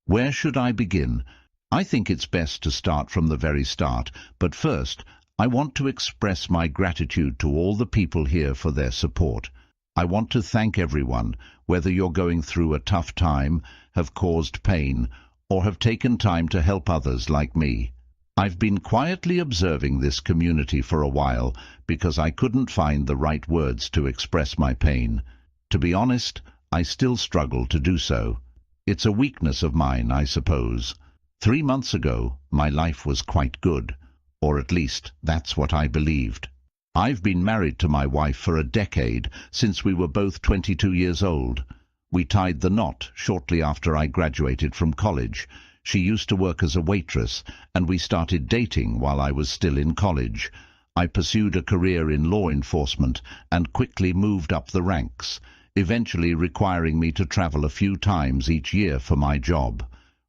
Where should I begin? I think it's best to start from the very start, but first, I want to express my gratitude to all the people here for their support. I want to thank everyone, whether you're going through a tough time, have caused pain, or have taken time to help others like me. I've been quietly observing this community for a while because I couldn't find the right words to express my pain. To be honest, I still struggle to do so. It's a weakness of mine, I suppose. 3 months ago, my life was quite good, or at least that's what I believed. I've been married to my wife for a decade, since we were both 22 years old. We tied the knot shortly after I graduated from college. She used to work as a waitress, and we started dating while I was still in college. I pursued a career in law enforcement and quickly moved up the ranks, eventually requiring me to travel a few times each year for my job.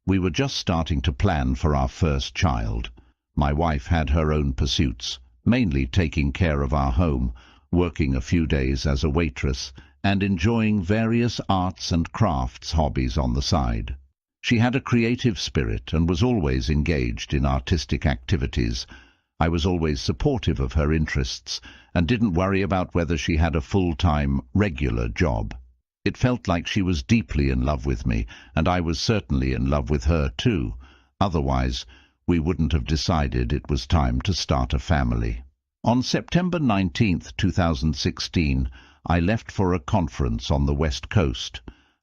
We were just starting to plan for our first child. My wife had her own pursuits, mainly taking care of our home, working a few days as a waitress, and enjoying various arts and crafts hobbies on the side. She had a creative spirit and was always engaged in artistic activities. I was always supportive of her interests and didn't worry about whether she had a full-time, regular job. It felt like she was deeply in love with me, and I was certainly in love with her too. Otherwise, we wouldn't have decided it was time to start a family. On September 19th, 2016, I left for a conference on the West Coast.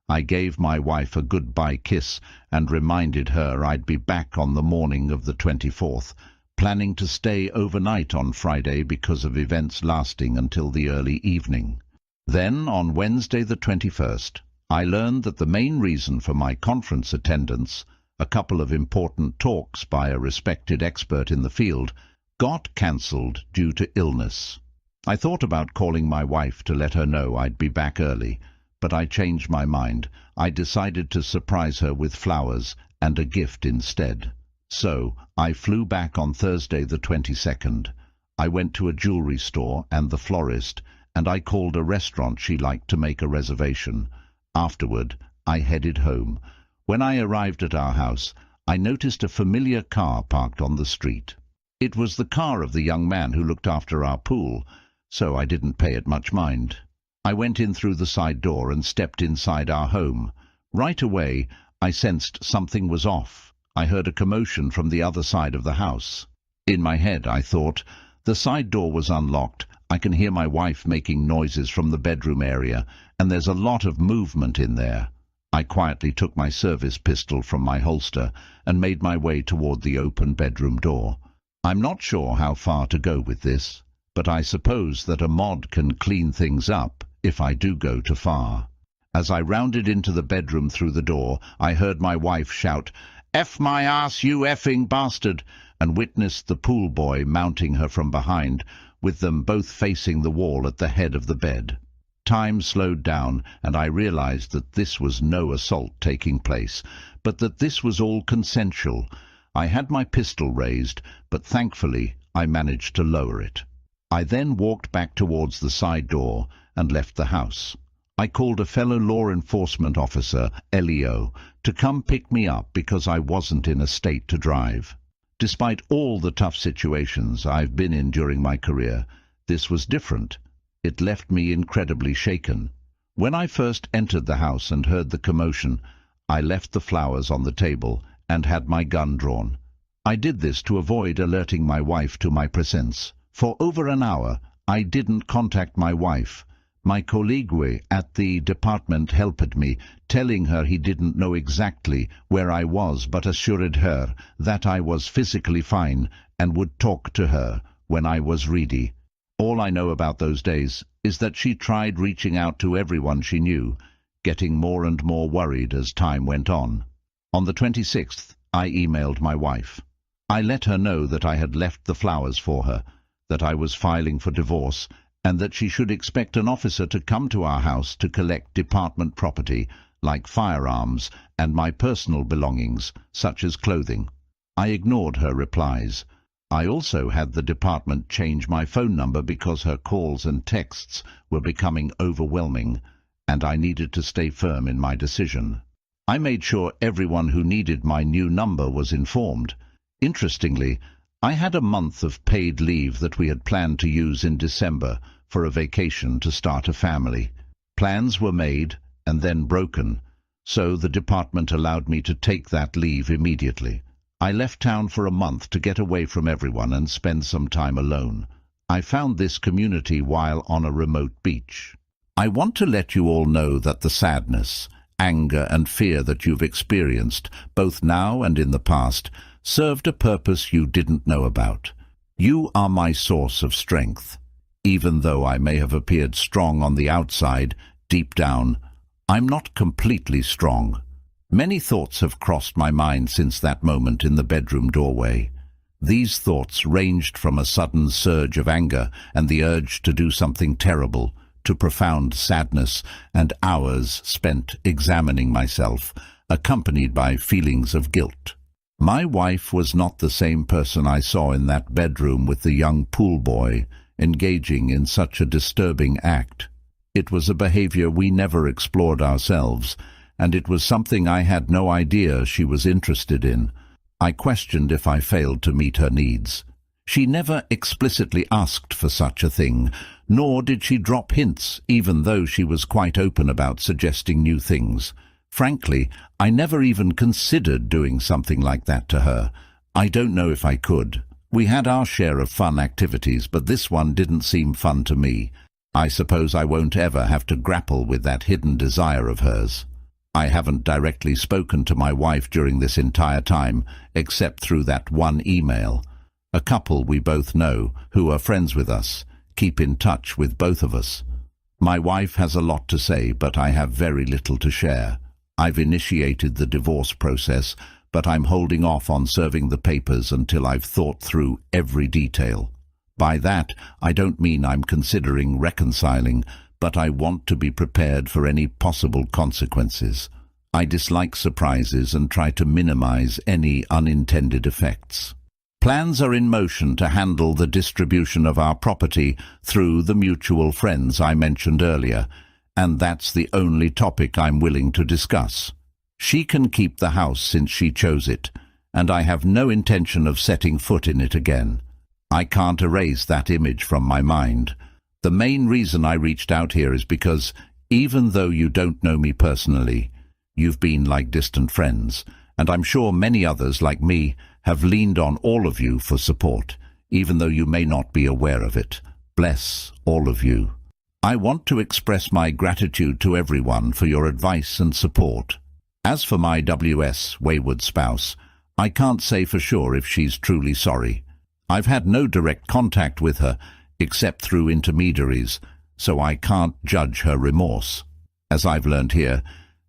I gave my wife a goodbye kiss and reminded her I'd be back on the morning of the 24th, planning to stay overnight on Friday because of events lasting until the early evening. Then, on Wednesday the 21st, I learned that the main reason for my conference attendance, a couple of important talks by a respected expert in the field, got cancelled due to illness. I thought about calling my wife to let her know I'd be back early, but I changed my mind. I decided to surprise her with flowers and a gift instead. So, I flew back on Thursday the 22nd. I went to a jewelry store and the florist, and I called a restaurant she liked to make a reservation. Afterward, I headed home. When I arrived at our house, I noticed a familiar car parked on the street. It was the car of the young man who looked after our pool, so I didn't pay it much mind. I went in through the side door and stepped inside our home. Right away, I sensed something was off. I heard a commotion from the other side of the house. In my head, I thought, the side door was unlocked. I can hear my wife making noises from the bedroom area, and there's a lot of movement in there. I quietly took my service pistol from my holster and made my way toward the open bedroom door. I'm not sure how far to go with this, but I suppose that a mod can clean things up if I do go too far. As I rounded into the bedroom through the door, I heard my wife shout, "F my ass, you effing bastard!" and witnessed the pool boy mounting her from behind, with them both facing the wall at the head of the bed. Time slowed down, and I realized that this was no assault taking place, but that this was all consensual. I had my pistol raised, but thankfully I managed to lower it. I then walked back towards the side door and left the house. I called a fellow law enforcement officer, LEO, to come pick me up because I wasn't in a state to drive. Despite all the tough situations I've been in during my career, this was different. It left me incredibly shaken. When I first entered the house and heard the commotion, I left the flowers on the table and had my gun drawn. I did this to avoid alerting my wife to my presence. For over an hour, I didn't contact my wife. My colleague at the department helped me, telling her he didn't know exactly where I was but assured her that I was physically fine and would talk to her when I was ready. All I know about those days is that she tried reaching out to everyone she knew, getting more and more worried as time went on. On the 26th, I emailed my wife. I let her know that I had left the flowers for her, that I was filing for divorce, and that she should expect an officer to come to our house to collect department property, like firearms and my personal belongings, such as clothing. I ignored her replies. I also had the department change my phone number because her calls and texts were becoming overwhelming, and I needed to stay firm in my decision. I made sure everyone who needed my new number was informed. Interestingly, I had a month of paid leave that we had planned to use in December for a vacation to start a family. Plans were made and then broken, so the department allowed me to take that leave immediately. I left town for a month to get away from everyone and spend some time alone. I found this community while on a remote beach. I want to let you all know that the sadness, anger and fear that you've experienced, both now and in the past, served a purpose you didn't know about. You are my source of strength. Even though I may have appeared strong on the outside, deep down, I'm not completely strong. Many thoughts have crossed my mind since that moment in the bedroom doorway. These thoughts ranged from a sudden surge of anger and the urge to do something terrible, to profound sadness and hours spent examining myself, accompanied by feelings of guilt. My wife was not the same person I saw in that bedroom with the young pool boy, engaging in such a disturbing act. It was a behavior we never explored ourselves, and it was something I had no idea she was interested in. I questioned if I failed to meet her needs. She never explicitly asked for such a thing, nor did she drop hints, even though she was quite open about suggesting new things. Frankly, I never even considered doing something like that to her. I don't know if I could. We had our share of fun activities, but this one didn't seem fun to me. I suppose I won't ever have to grapple with that hidden desire of hers. I haven't directly spoken to my wife during this entire time, except through that one email. A couple we both know, who are friends with us, keep in touch with both of us. My wife has a lot to say, but I have very little to share. I've initiated the divorce process, but I'm holding off on serving the papers until I've thought through every detail. By that, I don't mean I'm considering reconciling, but I want to be prepared for any possible consequences. I dislike surprises and try to minimize any unintended effects. Plans are in motion to handle the distribution of our property through the mutual friends I mentioned earlier, and that's the only topic I'm willing to discuss. She can keep the house since she chose it, and I have no intention of setting foot in it again. I can't erase that image from my mind. The main reason I reached out here is because, even though you don't know me personally, you've been like distant friends, and I'm sure many others like me have leaned on all of you for support, even though you may not be aware of it. Bless all of you. I want to express my gratitude to everyone for your advice and support. As for my wayward spouse, I can't say for sure if she's truly sorry. I've had no direct contact with her, except through intermediaries, so I can't judge her remorse. As I've learned here,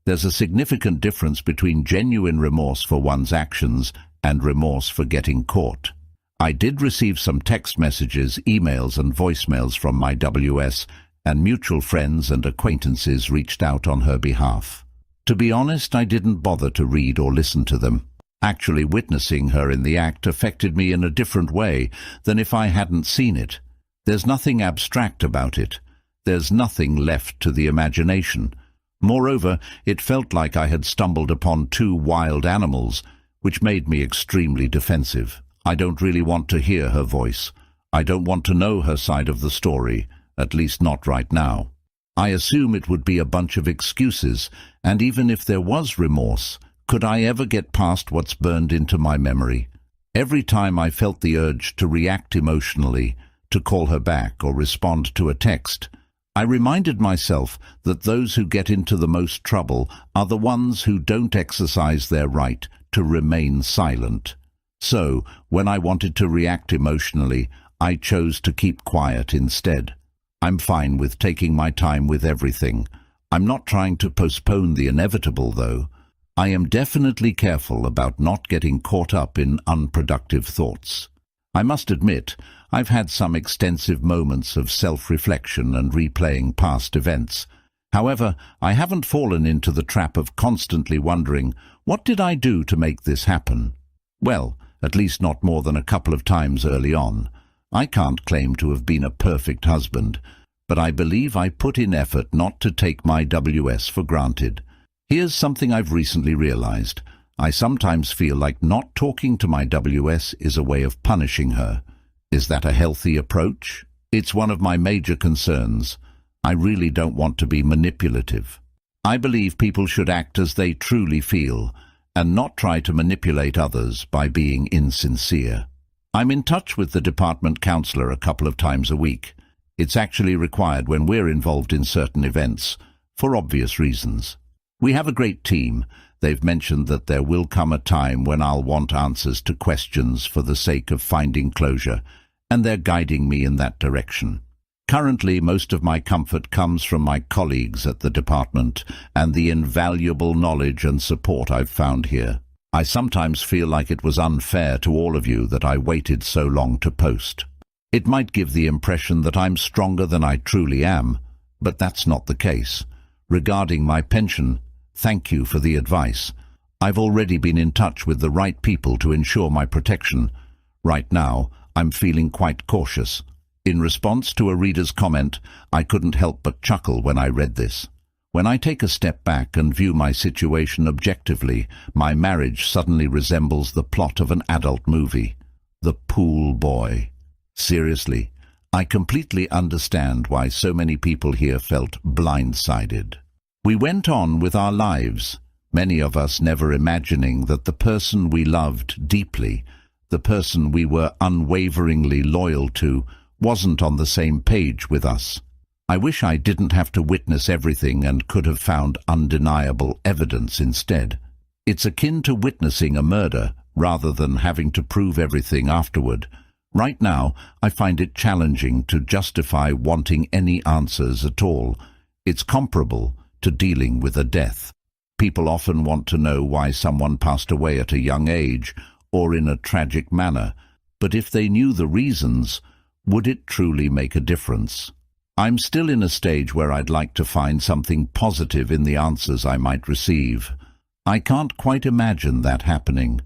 there's a significant difference between genuine remorse for one's actions and remorse for getting caught. I did receive some text messages, emails and voicemails from my WS, and mutual friends and acquaintances reached out on her behalf. To be honest, I didn't bother to read or listen to them. Actually, witnessing her in the act affected me in a different way than if I hadn't seen it. There's nothing abstract about it. There's nothing left to the imagination. Moreover, it felt like I had stumbled upon two wild animals, which made me extremely defensive. I don't really want to hear her voice. I don't want to know her side of the story, at least not right now. I assume it would be a bunch of excuses, and even if there was remorse, could I ever get past what's burned into my memory? Every time I felt the urge to react emotionally, to call her back or respond to a text, I reminded myself that those who get into the most trouble are the ones who don't exercise their right to remain silent. So, when I wanted to react emotionally, I chose to keep quiet instead. I'm fine with taking my time with everything. I'm not trying to postpone the inevitable, though. I am definitely careful about not getting caught up in unproductive thoughts. I must admit, I've had some extensive moments of self-reflection and replaying past events. However, I haven't fallen into the trap of constantly wondering, what did I do to make this happen? Well, at least not more than a couple of times early on. I can't claim to have been a perfect husband, but I believe I put in effort not to take my WS for granted. Here's something I've recently realized. I sometimes feel like not talking to my WS is a way of punishing her. Is that a healthy approach? It's one of my major concerns. I really don't want to be manipulative. I believe people should act as they truly feel, and not try to manipulate others by being insincere. I'm in touch with the department counselor a couple of times a week. It's actually required when we're involved in certain events, for obvious reasons. We have a great team. They've mentioned that there will come a time when I'll want answers to questions for the sake of finding closure, and they're guiding me in that direction. Currently, most of my comfort comes from my colleagues at the department and the invaluable knowledge and support I've found here. I sometimes feel like it was unfair to all of you that I waited so long to post. It might give the impression that I'm stronger than I truly am, but that's not the case. Regarding my pension, thank you for the advice. I've already been in touch with the right people to ensure my protection. Right now, I'm feeling quite cautious. In response to a reader's comment, I couldn't help but chuckle when I read this. When I take a step back and view my situation objectively, my marriage suddenly resembles the plot of an adult movie. The Pool Boy. Seriously, I completely understand why so many people here felt blindsided. We went on with our lives, many of us never imagining that the person we loved deeply, the person we were unwaveringly loyal to, wasn't on the same page with us. I wish I didn't have to witness everything and could have found undeniable evidence instead. It's akin to witnessing a murder rather than having to prove everything afterward. Right now, I find it challenging to justify wanting any answers at all. It's comparable to dealing with a death. People often want to know why someone passed away at a young age or in a tragic manner, but if they knew the reasons, would it truly make a difference? I'm still in a stage where I'd like to find something positive in the answers I might receive. I can't quite imagine that happening.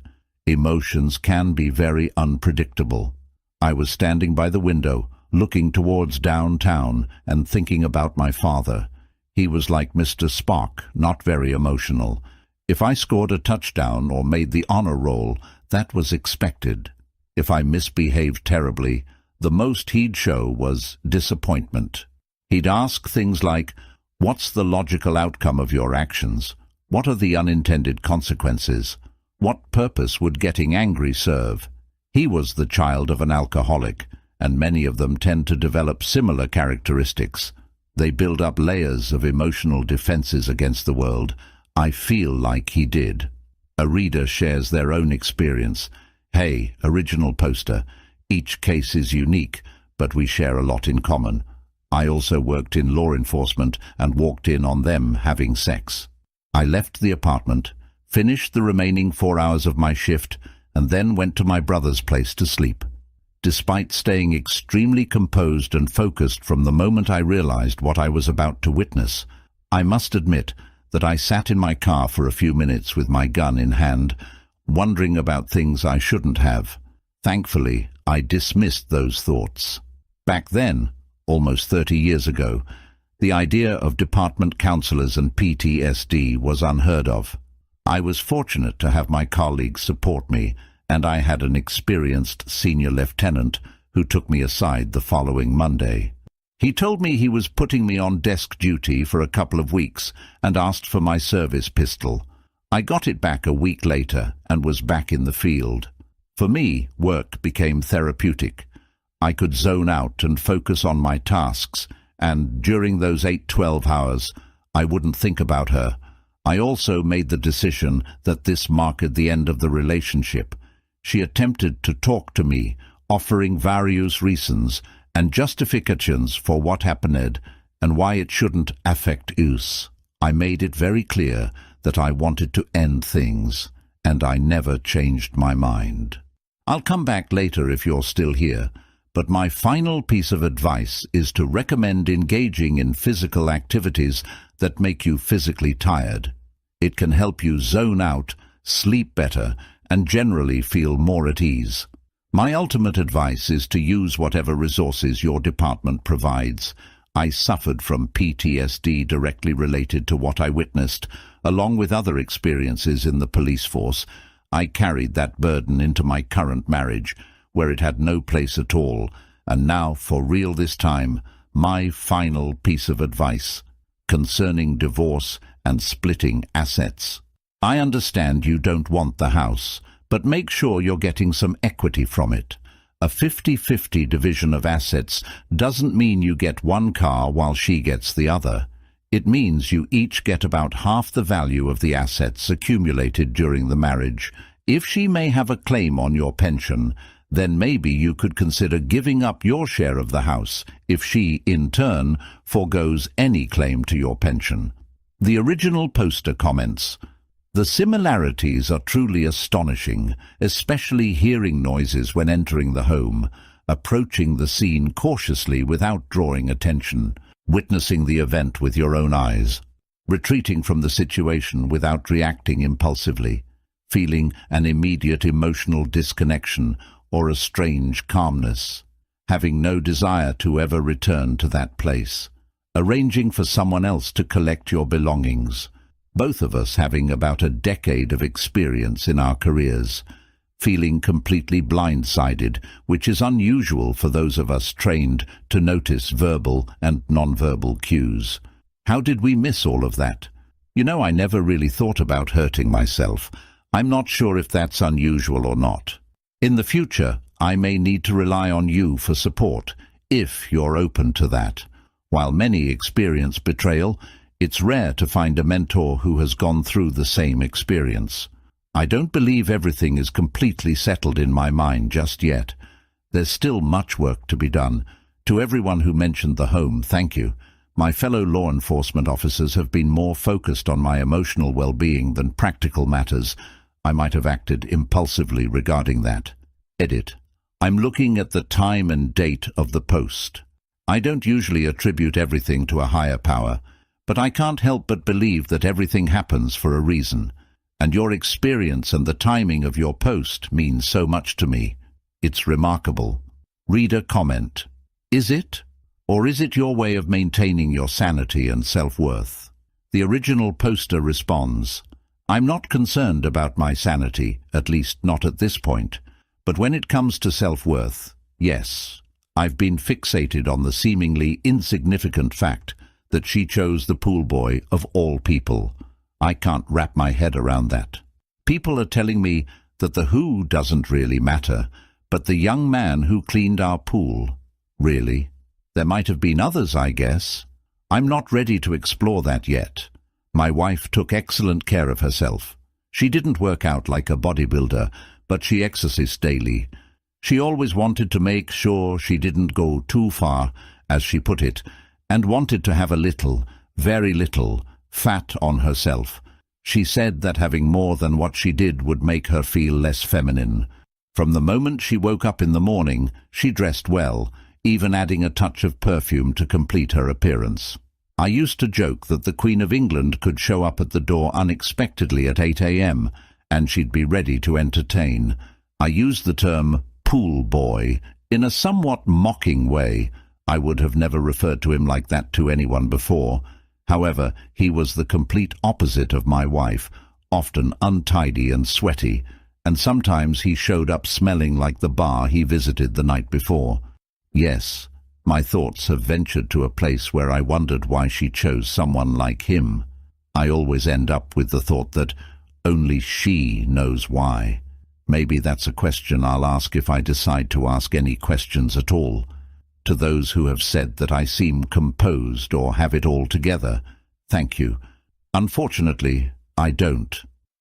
Emotions can be very unpredictable. I was standing by the window, looking towards downtown and thinking about my father. He was like Mr. Spock, not very emotional. If I scored a touchdown or made the honor roll, that was expected. If I misbehaved terribly, the most he'd show was disappointment. He'd ask things like, "What's the logical outcome of your actions? What are the unintended consequences? What purpose would getting angry serve?" He was the child of an alcoholic, and many of them tend to develop similar characteristics. They build up layers of emotional defenses against the world. I feel like he did. A reader shares their own experience. Hey, original poster. Each case is unique, but we share a lot in common. I also worked in law enforcement and walked in on them having sex. I left the apartment, finished the remaining 4 hours of my shift, and then went to my brother's place to sleep. Despite staying extremely composed and focused from the moment I realized what I was about to witness, I must admit that I sat in my car for a few minutes with my gun in hand, wondering about things I shouldn't have. Thankfully, I dismissed those thoughts. Back then, almost 30 years ago, the idea of department counselors and PTSD was unheard of. I was fortunate to have my colleagues support me, and I had an experienced senior lieutenant who took me aside the following Monday. He told me he was putting me on desk duty for a couple of weeks and asked for my service pistol. I got it back a week later and was back in the field. For me, work became therapeutic. I could zone out and focus on my tasks, and during those 8-12 hours, I wouldn't think about her. I also made the decision that this marked the end of the relationship. She attempted to talk to me, offering various reasons and justifications for what happened and why it shouldn't affect us. I made it very clear that I wanted to end things, and I never changed my mind. I'll come back later if you're still here, but my final piece of advice is to recommend engaging in physical activities that make you physically tired. It can help you zone out, sleep better, and generally feel more at ease. My ultimate advice is to use whatever resources your department provides. I suffered from PTSD directly related to what I witnessed, along with other experiences in the police force. I carried that burden into my current marriage, where it had no place at all, and now, for real this time, my final piece of advice concerning divorce and splitting assets. I understand you don't want the house, but make sure you're getting some equity from it. A 50-50 division of assets doesn't mean you get one car while she gets the other. It means you each get about half the value of the assets accumulated during the marriage. If she may have a claim on your pension, then maybe you could consider giving up your share of the house if she, in turn, forgoes any claim to your pension. The original poster comments, "The similarities are truly astonishing, especially hearing noises when entering the home, approaching the scene cautiously without drawing attention, witnessing the event with your own eyes, retreating from the situation without reacting impulsively, feeling an immediate emotional disconnection or a strange calmness, having no desire to ever return to that place, arranging for someone else to collect your belongings, both of us having about a decade of experience in our careers, feeling completely blindsided, which is unusual for those of us trained to notice verbal and nonverbal cues. How did we miss all of that? You know, I never really thought about hurting myself. I'm not sure if that's unusual or not. In the future, I may need to rely on you for support, if you're open to that. While many experience betrayal, it's rare to find a mentor who has gone through the same experience. I don't believe everything is completely settled in my mind just yet. There's still much work to be done. To everyone who mentioned the home, thank you. My fellow law enforcement officers have been more focused on my emotional well-being than practical matters. I might have acted impulsively regarding that. Edit. I'm looking at the time and date of the post. I don't usually attribute everything to a higher power, but I can't help but believe that everything happens for a reason, and your experience and the timing of your post means so much to me. It's remarkable. Reader comment. Is it? Or is it your way of maintaining your sanity and self-worth? The original poster responds, I'm not concerned about my sanity, at least not at this point. But when it comes to self-worth, yes, I've been fixated on the seemingly insignificant fact that she chose the pool boy of all people. I can't wrap my head around that. People are telling me that the who doesn't really matter, but the young man who cleaned our pool. Really? There might have been others, I guess. I'm not ready to explore that yet. My wife took excellent care of herself. She didn't work out like a bodybuilder, but she exercised daily. She always wanted to make sure she didn't go too far, as she put it, and wanted to have a little, very little, fat on herself. She said that having more than what she did would make her feel less feminine. From the moment she woke up in the morning, she dressed well, even adding a touch of perfume to complete her appearance. I used to joke that the Queen of England could show up at the door unexpectedly at 8 a.m., and she'd be ready to entertain. I used the term pool boy in a somewhat mocking way. I would have never referred to him like that to anyone before. However, he was the complete opposite of my wife, often untidy and sweaty, and sometimes he showed up smelling like the bar he visited the night before. Yes, my thoughts have ventured to a place where I wondered why she chose someone like him. I always end up with the thought that only she knows why. Maybe that's a question I'll ask if I decide to ask any questions at all. To those who have said that I seem composed or have it all together, thank you. Unfortunately, I don't.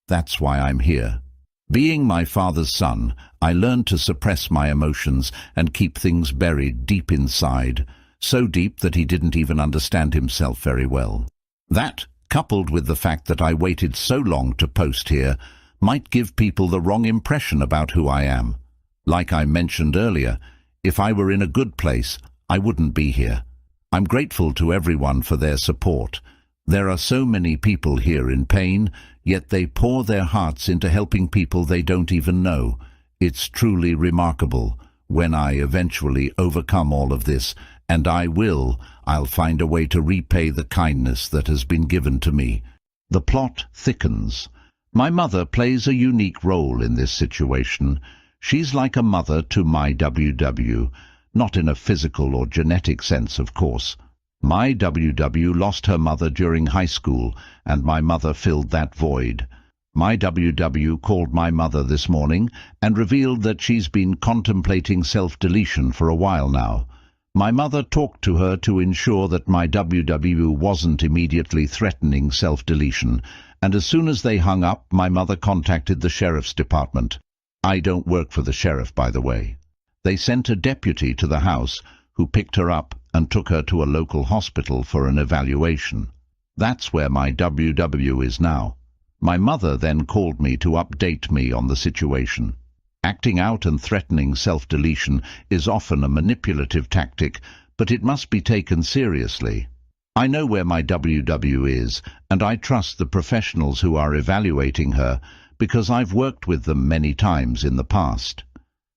That's why I'm here. Being my father's son, I learned to suppress my emotions and keep things buried deep inside, so deep that he didn't even understand himself very well. That, coupled with the fact that I waited so long to post here, might give people the wrong impression about who I am. Like I mentioned earlier, if I were in a good place, I wouldn't be here. I'm grateful to everyone for their support. There are so many people here in pain, yet they pour their hearts into helping people they don't even know. It's truly remarkable. When I eventually overcome all of this, and I will, I'll find a way to repay the kindness that has been given to me. The plot thickens. My mother plays a unique role in this situation. She's like a mother to my WW, not in a physical or genetic sense, of course. My WW lost her mother during high school, and my mother filled that void. My WW called my mother this morning and revealed that she's been contemplating self-deletion for a while now. My mother talked to her to ensure that my WW wasn't immediately threatening self-deletion, and as soon as they hung up, my mother contacted the sheriff's department. I don't work for the sheriff, by the way. They sent a deputy to the house who picked her up and took her to a local hospital for an evaluation. That's where my WW is now. My mother then called me to update me on the situation. Acting out and threatening self-deletion is often a manipulative tactic, but it must be taken seriously. I know where my WW is, and I trust the professionals who are evaluating her because I've worked with them many times in the past.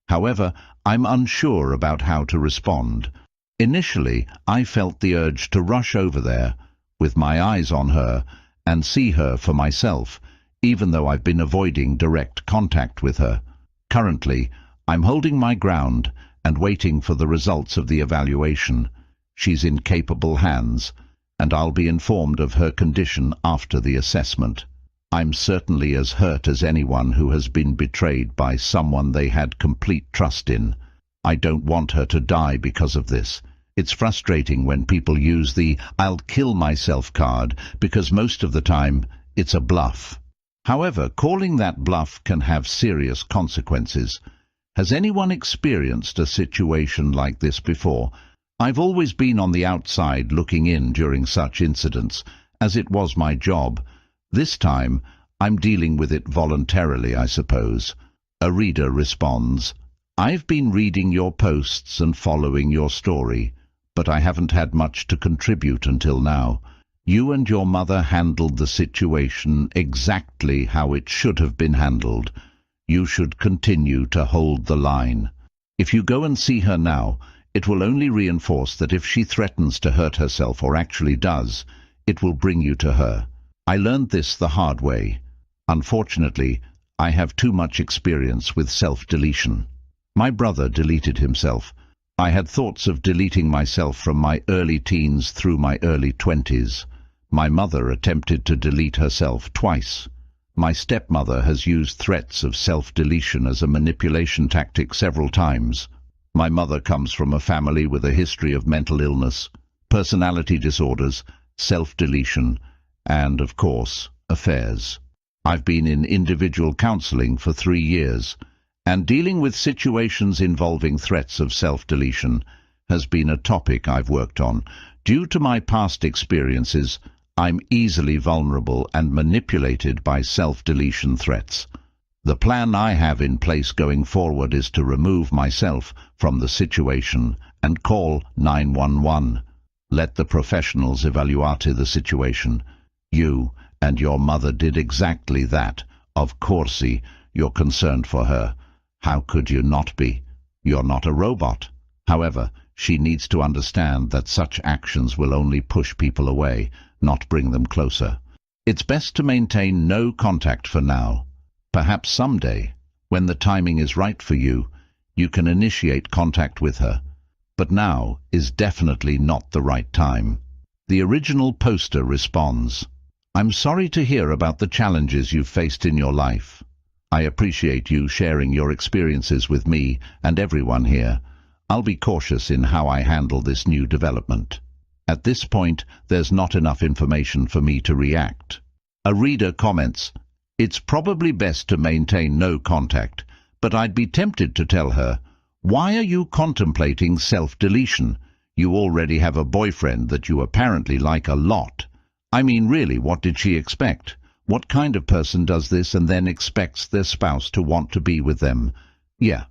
However, I'm unsure about how to respond. Initially, I felt the urge to rush over there, with my eyes on her, and see her for myself, even though I've been avoiding direct contact with her. Currently, I'm holding my ground and waiting for the results of the evaluation. She's in capable hands, and I'll be informed of her condition after the assessment. I'm certainly as hurt as anyone who has been betrayed by someone they had complete trust in. I don't want her to die because of this. It's frustrating when people use the "I'll kill myself" card, because most of the time it's a bluff. However, calling that bluff can have serious consequences. Has anyone experienced a situation like this before? I've always been on the outside looking in during such incidents, as it was my job. This time, I'm dealing with it voluntarily, I suppose. A reader responds, "I've been reading your posts and following your story, but I haven't had much to contribute until now. You and your mother handled the situation exactly how it should have been handled. You should continue to hold the line. If you go and see her now, it will only reinforce that if she threatens to hurt herself or actually does, it will bring you to her. I learned this the hard way. Unfortunately, I have too much experience with self-deletion. My brother deleted himself. I had thoughts of deleting myself from my early teens through my early 20s. My mother attempted to delete herself twice. My stepmother has used threats of self-deletion as a manipulation tactic several times. My mother comes from a family with a history of mental illness, personality disorders, self-deletion, and, of course, affairs. I've been in individual counseling for 3 years, and dealing with situations involving threats of self-deletion has been a topic I've worked on. Due to my past experiences, I'm easily vulnerable and manipulated by self-deletion threats. The plan I have in place going forward is to remove myself from the situation and call 911. Let the professionals evaluate the situation. You and your mother did exactly that. Of course, you're concerned for her. How could you not be? You're not a robot. However, she needs to understand that such actions will only push people away, not bring them closer. It's best to maintain no contact for now. Perhaps someday, when the timing is right for you, you can initiate contact with her. But now is definitely not the right time. The original poster responds, "I'm sorry to hear about the challenges you've faced in your life. I appreciate you sharing your experiences with me and everyone here. I'll be cautious in how I handle this new development. At this point, there's not enough information for me to react." A reader comments, "It's probably best to maintain no contact, but I'd be tempted to tell her, why are you contemplating self-deletion? You already have a boyfriend that you apparently like a lot. I mean, really, what did she expect? What kind of person does this and then expects their spouse to want to be with them? Yeah,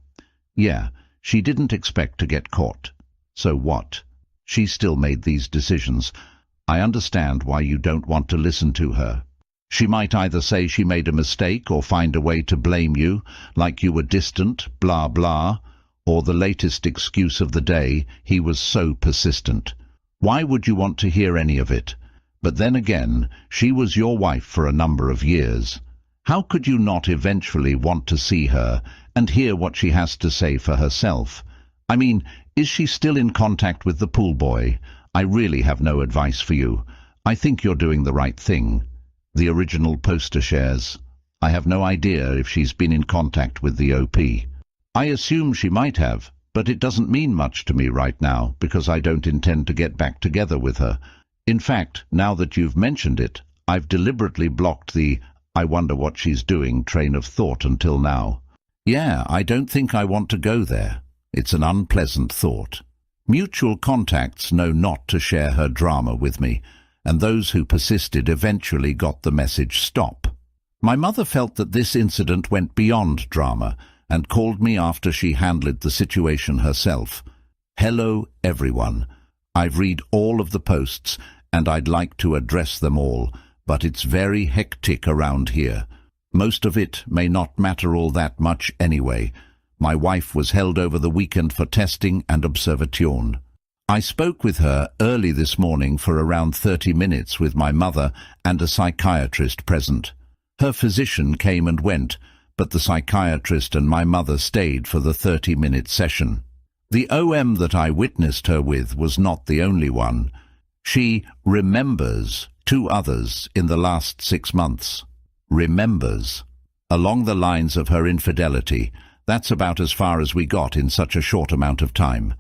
she didn't expect to get caught. So what? She still made these decisions. I understand why you don't want to listen to her. She might either say she made a mistake or find a way to blame you, like you were distant, blah blah, or the latest excuse of the day, he was so persistent. Why would you want to hear any of it? But then again, she was your wife for a number of years. How could you not eventually want to see her and hear what she has to say for herself? I mean, is she still in contact with the pool boy? I really have no advice for you. I think you're doing the right thing. The original poster shares. I have no idea if she's been in contact with the OP. I assume she might have, but it doesn't mean much to me right now because I don't intend to get back together with her. In fact, now that you've mentioned it, I've deliberately blocked the "I wonder what she's doing" train of thought until now. Yeah, I don't think I want to go there. It's an unpleasant thought. Mutual contacts know not to share her drama with me, and those who persisted eventually got the message stop. My mother felt that this incident went beyond drama and called me after she handled the situation herself. Hello, everyone. I've read all of the posts and I'd like to address them all, but it's very hectic around here. Most of it may not matter all that much anyway. My wife was held over the weekend for testing and observation. I spoke with her early this morning for around 30 minutes with my mother and a psychiatrist present. Her physician came and went, but the psychiatrist and my mother stayed for the 30-minute session. The OM that I witnessed her with was not the only one. She remembers 2 others in the last 6 months. Remembers. Along the lines of her infidelity. That's about as far as we got in such a short amount of time.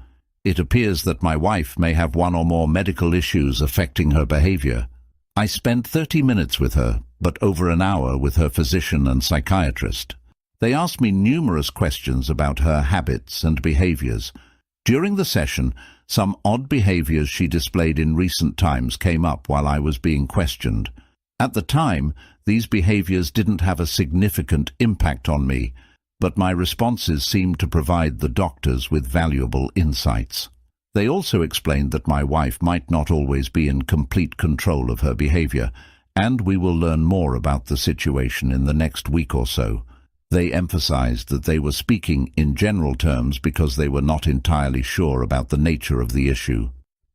It appears that my wife may have 1 or more medical issues affecting her behavior. I spent 30 minutes with her, but over an hour with her physician and psychiatrist. They asked me numerous questions about her habits and behaviors. During the session, some odd behaviors she displayed in recent times came up while I was being questioned. At the time, these behaviors didn't have a significant impact on me, but my responses seemed to provide the doctors with valuable insights. They also explained that my wife might not always be in complete control of her behavior, and we will learn more about the situation in the next week or so. They emphasized that they were speaking in general terms because they were not entirely sure about the nature of the issue.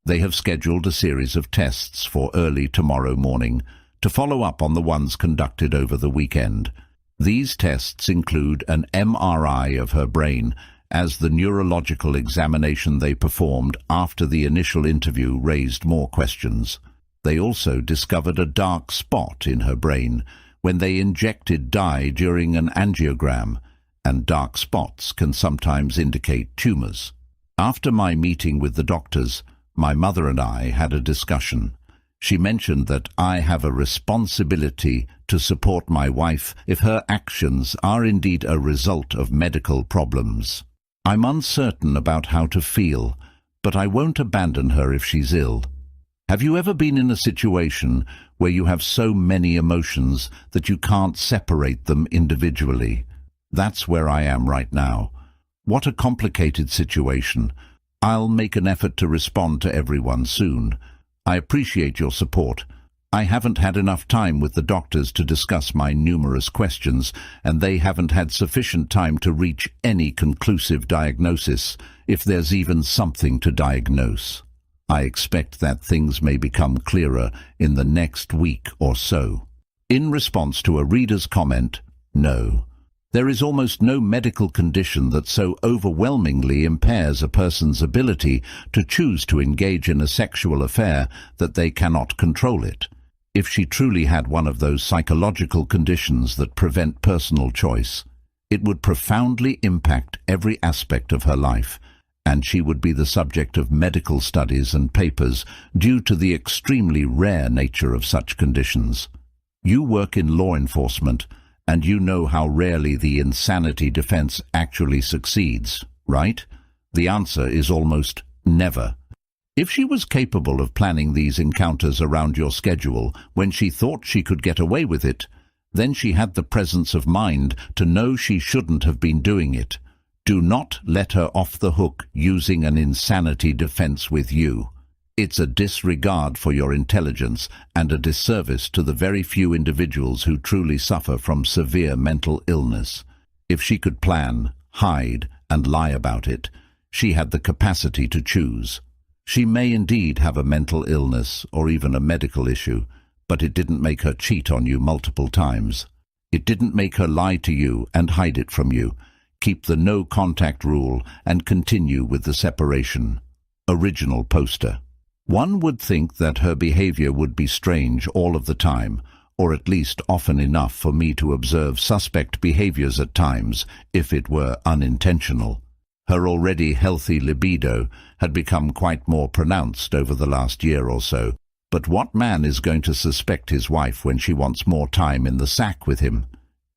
They have scheduled a series of tests for early tomorrow morning to follow up on the ones conducted over the weekend. These tests include an MRI of her brain, as the neurological examination they performed after the initial interview raised more questions. They also discovered a dark spot in her brain when they injected dye during an angiogram, and dark spots can sometimes indicate tumors. After my meeting with the doctors, my mother and I had a discussion. She mentioned that I have a responsibility to support my wife if her actions are indeed a result of medical problems. I'm uncertain about how to feel, but I won't abandon her if she's ill. Have you ever been in a situation where you have so many emotions that you can't separate them individually? That's where I am right now. What a complicated situation. I'll make an effort to respond to everyone soon. I appreciate your support. I haven't had enough time with the doctors to discuss my numerous questions, and they haven't had sufficient time to reach any conclusive diagnosis, if there's even something to diagnose. I expect that things may become clearer in the next week or so. In response to a reader's comment, no. There is almost no medical condition that so overwhelmingly impairs a person's ability to choose to engage in a sexual affair that they cannot control it. If she truly had one of those psychological conditions that prevent personal choice, it would profoundly impact every aspect of her life, and she would be the subject of medical studies and papers due to the extremely rare nature of such conditions. You work in law enforcement, and you know how rarely the insanity defense actually succeeds, right? The answer is almost never. If she was capable of planning these encounters around your schedule when she thought she could get away with it, then she had the presence of mind to know she shouldn't have been doing it. Do not let her off the hook using an insanity defense with you. It's a disregard for your intelligence and a disservice to the very few individuals who truly suffer from severe mental illness. If she could plan, hide, and lie about it, she had the capacity to choose. She may indeed have a mental illness or even a medical issue, but it didn't make her cheat on you multiple times. It didn't make her lie to you and hide it from you, keep the no-contact rule and continue with the separation. Original poster. One would think that her behavior would be strange all of the time, or at least often enough for me to observe suspect behaviors at times, if it were unintentional. Her already healthy libido had become quite more pronounced over the last year or so. But what man is going to suspect his wife when she wants more time in the sack with him?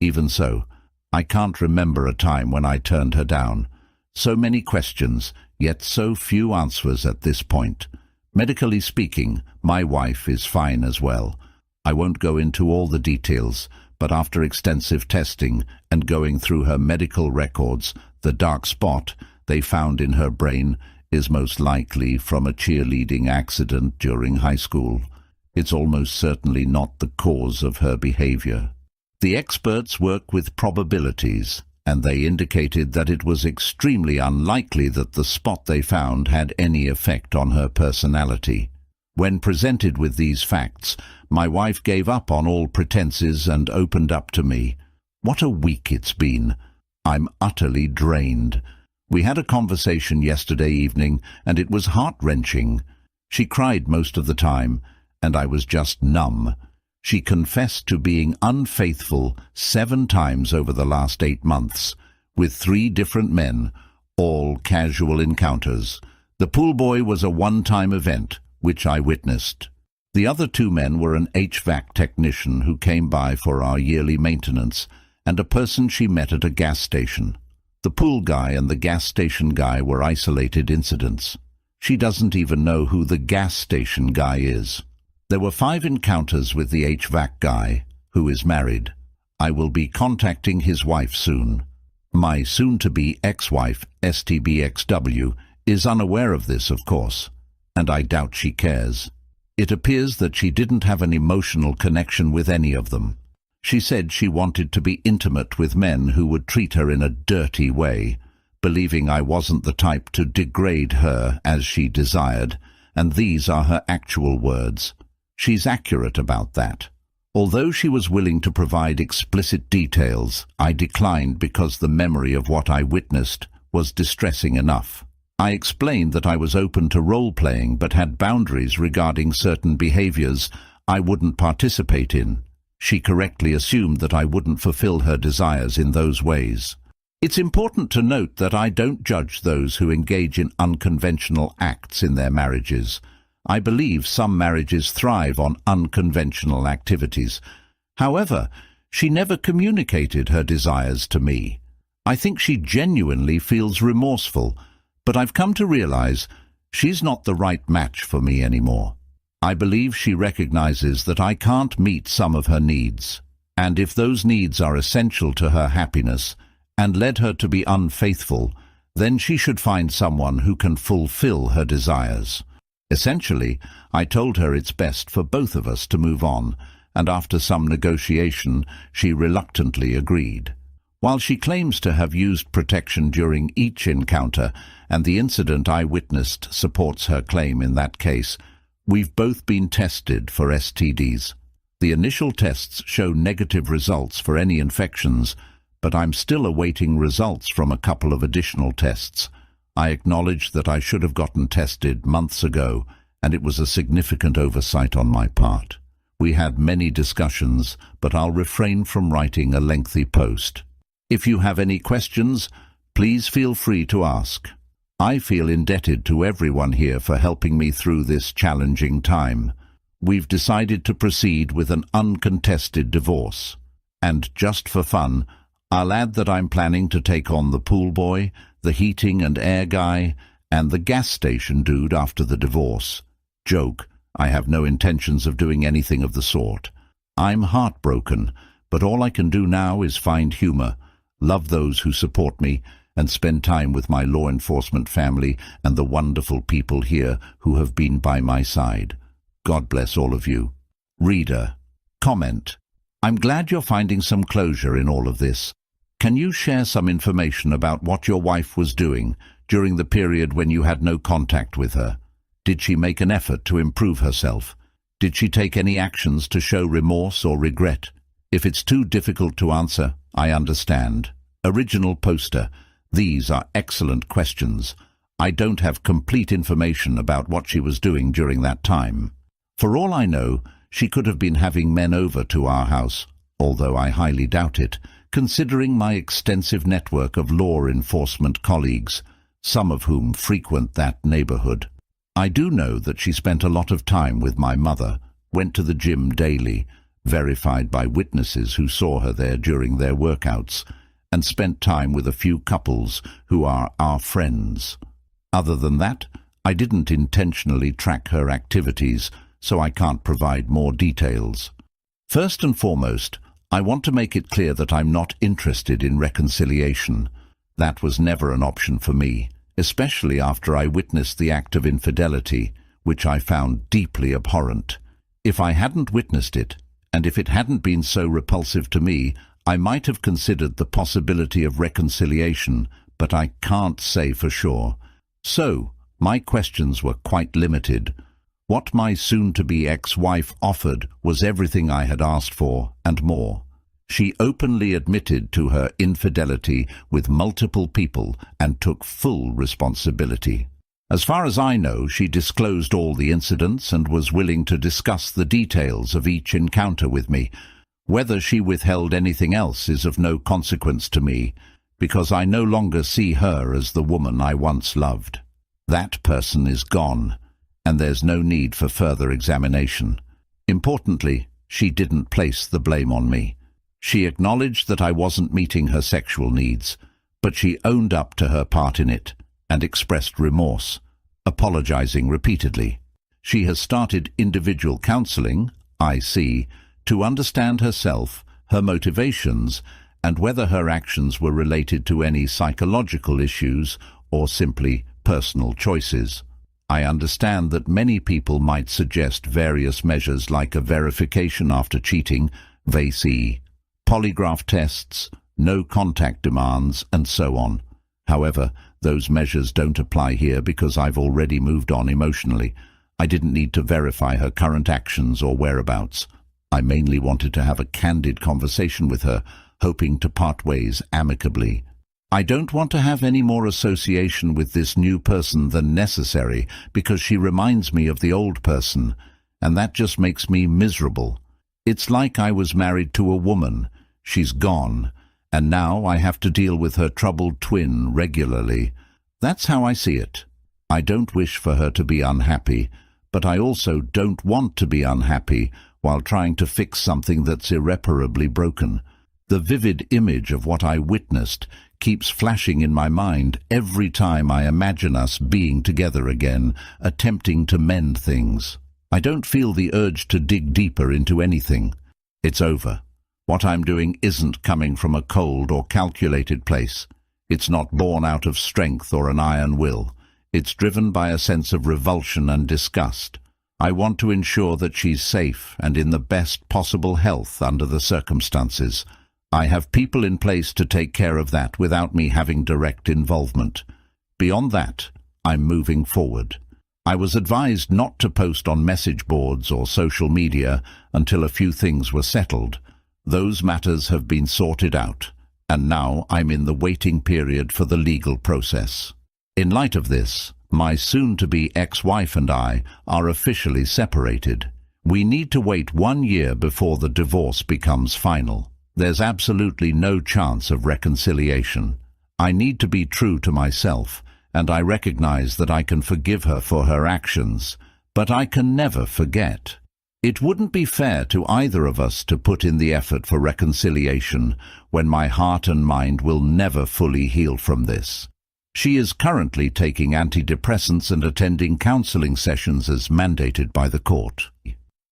Even so, I can't remember a time when I turned her down. So many questions, yet so few answers at this point. Medically speaking, my wife is fine as well. I won't go into all the details, but after extensive testing and going through her medical records, the dark spot they found in her brain is most likely from a cheerleading accident during high school. It's almost certainly not the cause of her behavior. The experts work with probabilities, and they indicated that it was extremely unlikely that the spot they found had any effect on her personality. When presented with these facts, my wife gave up on all pretenses and opened up to me. What a week it's been. I'm utterly drained. We had a conversation yesterday evening, and it was heart-wrenching. She cried most of the time, and I was just numb. She confessed to being unfaithful 7 times over the last 8 months, with 3 different men, all casual encounters. The pool boy was a one-time event, which I witnessed. The other 2 men were an HVAC technician who came by for our yearly maintenance, and a person she met at a gas station. The pool guy and the gas station guy were isolated incidents. She doesn't even know who the gas station guy is. There were 5 encounters with the HVAC guy, who is married. I will be contacting his wife soon. My soon-to-be ex-wife, STBXW, is unaware of this, of course, and I doubt she cares. It appears that she didn't have an emotional connection with any of them. She said she wanted to be intimate with men who would treat her in a dirty way, believing I wasn't the type to degrade her as she desired, and these are her actual words. She's accurate about that. Although she was willing to provide explicit details, I declined because the memory of what I witnessed was distressing enough. I explained that I was open to role-playing but had boundaries regarding certain behaviors I wouldn't participate in. She correctly assumed that I wouldn't fulfill her desires in those ways. It's important to note that I don't judge those who engage in unconventional acts in their marriages. I believe some marriages thrive on unconventional activities. However, she never communicated her desires to me. I think she genuinely feels remorseful, but I've come to realize she's not the right match for me anymore. I believe she recognizes that I can't meet some of her needs, and if those needs are essential to her happiness and led her to be unfaithful, then she should find someone who can fulfill her desires. Essentially, I told her it's best for both of us to move on, and after some negotiation, she reluctantly agreed. While she claims to have used protection during each encounter, and the incident I witnessed supports her claim in that case, we've both been tested for STDs. The initial tests show negative results for any infections, but I'm still awaiting results from a couple of additional tests. I acknowledge that I should have gotten tested months ago, and it was a significant oversight on my part. We had many discussions, but I'll refrain from writing a lengthy post. If you have any questions, please feel free to ask. I feel indebted to everyone here for helping me through this challenging time. We've decided to proceed with an uncontested divorce. And just for fun, I'll add that I'm planning to take on the pool boy, the heating and air guy, and the gas station dude after the divorce. Joke, I have no intentions of doing anything of the sort. I'm heartbroken, but all I can do now is find humor, love those who support me, and spend time with my law enforcement family and the wonderful people here who have been by my side. God bless all of you. Reader. Comment. I'm glad you're finding some closure in all of this. Can you share some information about what your wife was doing during the period when you had no contact with her? Did she make an effort to improve herself? Did she take any actions to show remorse or regret? If it's too difficult to answer, I understand. Original poster. These are excellent questions. I don't have complete information about what she was doing during that time. For all I know, she could have been having men over to our house, although I highly doubt it, considering my extensive network of law enforcement colleagues, some of whom frequent that neighborhood. I do know that she spent a lot of time with my mother, went to the gym daily, verified by witnesses who saw her there during their workouts, and spent time with a few couples who are our friends. Other than that, I didn't intentionally track her activities, so I can't provide more details. First and foremost, I want to make it clear that I'm not interested in reconciliation. That was never an option for me, especially after I witnessed the act of infidelity, which I found deeply abhorrent. If I hadn't witnessed it, and if it hadn't been so repulsive to me, I might have considered the possibility of reconciliation, but I can't say for sure. So, my questions were quite limited. What my soon-to-be ex-wife offered was everything I had asked for, and more. She openly admitted to her infidelity with multiple people and took full responsibility. As far as I know, she disclosed all the incidents and was willing to discuss the details of each encounter with me. Whether she withheld anything else is of no consequence to me, because I no longer see her as the woman I once loved. That person is gone, and there's no need for further examination. Importantly, she didn't place the blame on me. She acknowledged that I wasn't meeting her sexual needs, but she owned up to her part in it and expressed remorse, apologizing repeatedly. She has started individual counseling, IC, to understand herself, her motivations, and whether her actions were related to any psychological issues or simply personal choices. I understand that many people might suggest various measures like a verification after cheating, VAC, polygraph tests, no contact demands, and so on. However, those measures don't apply here because I've already moved on emotionally. I didn't need to verify her current actions or whereabouts. I mainly wanted to have a candid conversation with her, hoping to part ways amicably. I don't want to have any more association with this new person than necessary because she reminds me of the old person, and that just makes me miserable. It's like I was married to a woman. She's gone, and now I have to deal with her troubled twin regularly. That's how I see it. I don't wish for her to be unhappy, but I also don't want to be unhappy while trying to fix something that's irreparably broken. The vivid image of what I witnessed keeps flashing in my mind every time I imagine us being together again, attempting to mend things. I don't feel the urge to dig deeper into anything. It's over. What I'm doing isn't coming from a cold or calculated place. It's not born out of strength or an iron will. It's driven by a sense of revulsion and disgust. I want to ensure that she's safe and in the best possible health under the circumstances. I have people in place to take care of that without me having direct involvement. Beyond that, I'm moving forward. I was advised not to post on message boards or social media until a few things were settled. Those matters have been sorted out, and now I'm in the waiting period for the legal process. In light of this, my soon-to-be ex-wife and I are officially separated. We need to wait 1 year before the divorce becomes final. There's absolutely no chance of reconciliation. I need to be true to myself, and I recognize that I can forgive her for her actions, but I can never forget. It wouldn't be fair to either of us to put in the effort for reconciliation when my heart and mind will never fully heal from this. She is currently taking antidepressants and attending counseling sessions as mandated by the court.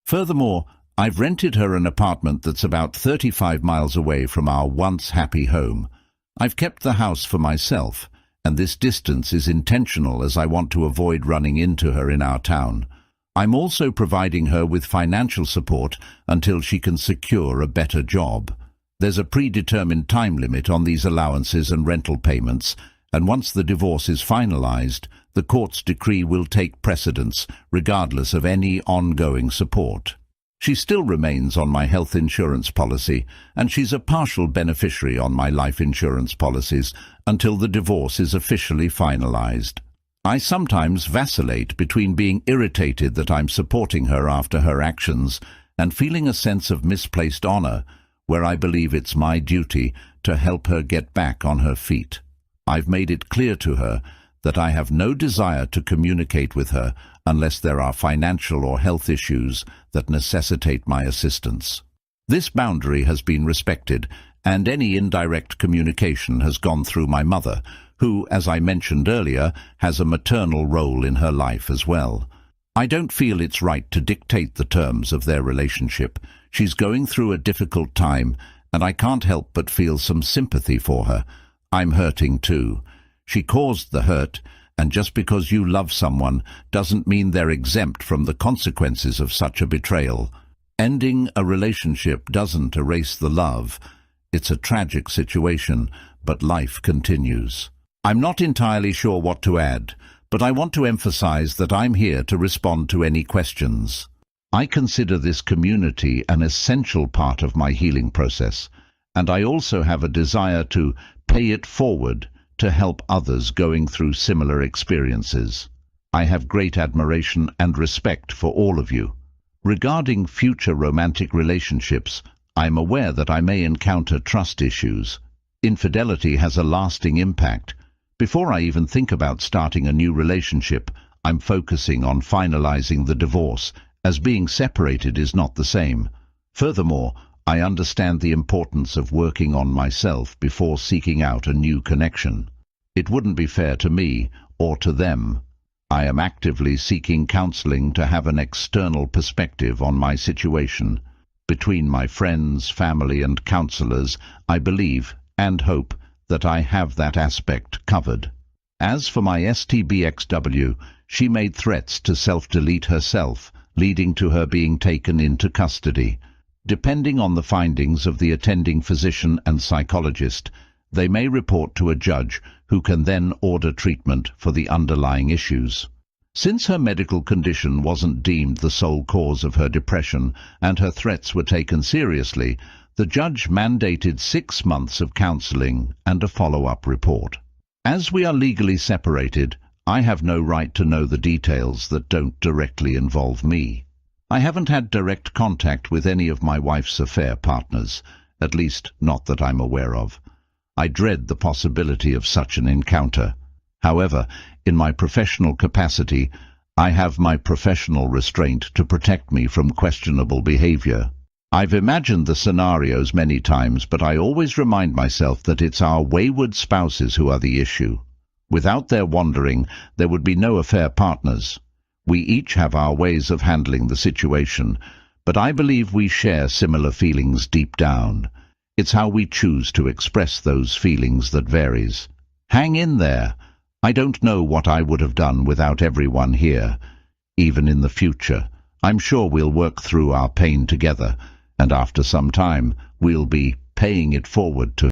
Furthermore, I've rented her an apartment that's about 35 miles away from our once happy home. I've kept the house for myself, and this distance is intentional as I want to avoid running into her in our town. I'm also providing her with financial support until she can secure a better job. There's a predetermined time limit on these allowances and rental payments, and once the divorce is finalized, The court's decree will take precedence, regardless of any ongoing support. She still remains on my health insurance policy, and she's a partial beneficiary on my life insurance policies until the divorce is officially finalized. I sometimes vacillate between being irritated that I'm supporting her after her actions and feeling a sense of misplaced honor, where I believe it's my duty to help her get back on her feet. I've made it clear to her that I have no desire to communicate with her unless there are financial or health issues that necessitate my assistance. This boundary has been respected, and any indirect communication has gone through my mother, who, as I mentioned earlier, has a maternal role in her life as well. I don't feel it's right to dictate the terms of their relationship. She's going through a difficult time, and I can't help but feel some sympathy for her. I'm hurting too. She caused the hurt, and just because you love someone doesn't mean they're exempt from the consequences of such a betrayal. Ending a relationship doesn't erase the love. It's a tragic situation, but life continues. I'm not entirely sure what to add, but I want to emphasize that I'm here to respond to any questions. I consider this community an essential part of my healing process, and I also have a desire to pay it forward to help others going through similar experiences. I have great admiration and respect for all of you. Regarding future romantic relationships, I'm aware that I may encounter trust issues. Infidelity has a lasting impact. Before I even think about starting a new relationship, I'm focusing on finalizing the divorce, as being separated is not the same. Furthermore, I understand the importance of working on myself before seeking out a new connection. It wouldn't be fair to me or to them. I am actively seeking counseling to have an external perspective on my situation. Between my friends, family, and counselors, I believe and hope that I have that aspect covered. As for my STBXW, she made threats to self-delete herself, leading to her being taken into custody. Depending on the findings of the attending physician and psychologist, they may report to a judge who can then order treatment for the underlying issues. Since her medical condition wasn't deemed the sole cause of her depression and her threats were taken seriously, the judge mandated 6 months of counseling and a follow-up report. As we are legally separated, I have no right to know the details that don't directly involve me. I haven't had direct contact with any of my wife's affair partners, at least not that I'm aware of. I dread the possibility of such an encounter. However, in my professional capacity, I have my professional restraint to protect me from questionable behavior. I've imagined the scenarios many times, but I always remind myself that it's our wayward spouses who are the issue. Without their wandering, there would be no affair partners. We each have our ways of handling the situation, but I believe we share similar feelings deep down. It's how we choose to express those feelings that varies. Hang in there. I don't know what I would have done without everyone here. Even in the future, I'm sure we'll work through our pain together, and after some time, we'll be paying it forward to